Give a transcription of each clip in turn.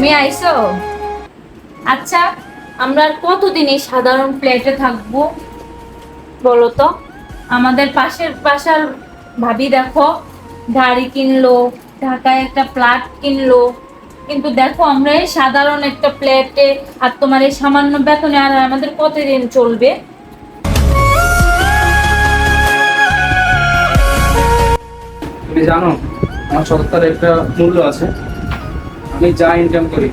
তুমি আইছো? আচ্ছা, আমরা আর কতদিন এই সাধারণ ফ্ল্যাটে থাকবো বলো তো? আমাদের পাশের বাসার ভাবি দেখো, গাড়ি কিনলো, ঢাকায় একটা ফ্ল্যাট কিনলো, কিন্তু দেখো আমরা এই সাধারণ একটা ফ্ল্যাটে, আর তোমার এই সামান্য বেতনে আর আমাদের কতদিন চলবে? তুমি জানো আমার সততার একটা মূল্য আছে। আমি যা ইনকাম করি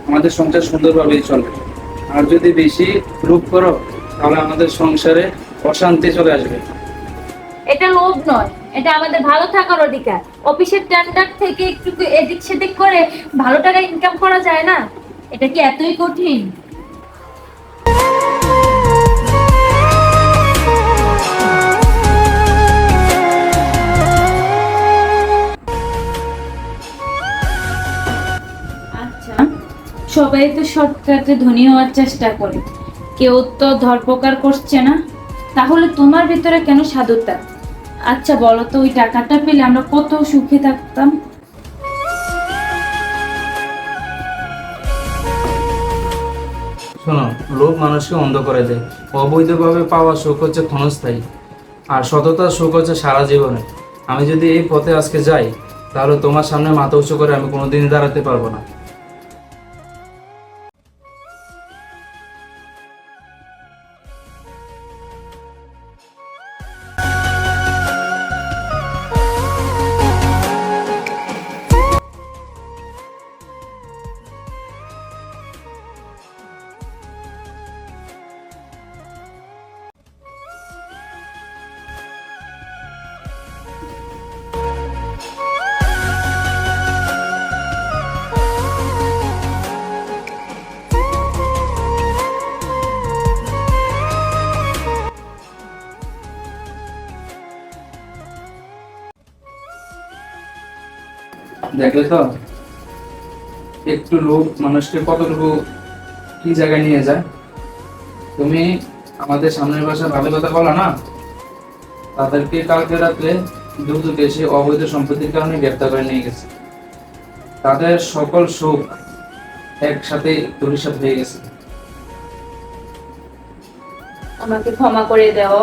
আমাদের সংসার সুন্দরভাবেই চলে। আর যদি বেশি লোভ করো তাহলে আমাদের সংসারে অশান্তি চলে আসবে। এটা লোভ নয়, এটা আমাদের ভালো থাকার অধিকার। অফিসের টেন্ডার থেকে একটু এদিক সেদিক করে ভালো টাকা ইনকাম করা যায় না? এটা কি এতই কঠিন? আচ্ছা, সবাই তো শর্টকাটে ধনী হওয়ার চেষ্টা করে, কেউ তো ধরপকার করছে না, তাহলে তোমার ভিতরে কেন সাধুতা? আচ্ছা বলো তো, ওই টাকাটা পেলে আমরা কত সুখে থাকতাম। শোনো, লোভ মানুষকে অন্ধ করে দেয়। অবৈধভাবে পাওয়া সুখ হচ্ছে ক্ষণস্থায়ী, আর সততার সুখ হচ্ছে সারা জীবনে। আমি যদি এই পথে আজকে যাই তাহলে তোমার সামনে মাথা উঁচু করে আমি কোনোদিন দাঁড়াতে পারবো না। দেখলে তো, একটু লোভ মানুষকে কতটুকু কি জায়গায় নিয়ে যায়। তুমি আমাদের সামনের বাসায় ভালো কথা বলা না, তাদেরকে কালকে রাত্রে দুদক এসে অবৈধ সম্পত্তির কারণে গ্রেপ্তার করে নিয়ে গেছে। তাদের সকল সুখ একসাথে ধূলিসাৎ হয়ে গেছে। আমাকে ক্ষমা করে দাও,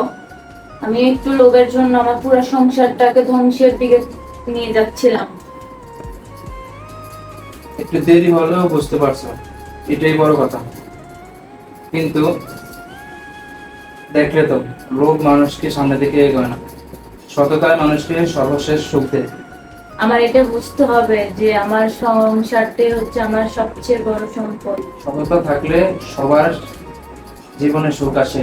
আমি একটু লোভের জন্য আমার পুরো সংসারটাকে ধ্বংসের দিকে নিয়ে যাচ্ছিলাম। একটু দেরি হলেও বুঝতে পারছো, এটাই বড় কথা। কিন্তু দেখলে তো, লোভ মানুষকে সামনে দিকে এগোয় না, সততায় মানুষকে সর্বশেষ সুখ দেয়। আমার এটা বুঝতে হবে যে আমার সংসারটাই হচ্ছে আমার সবচেয়ে বড় সম্পদ। সততা থাকলে সবার জীবনে সুখ আসে।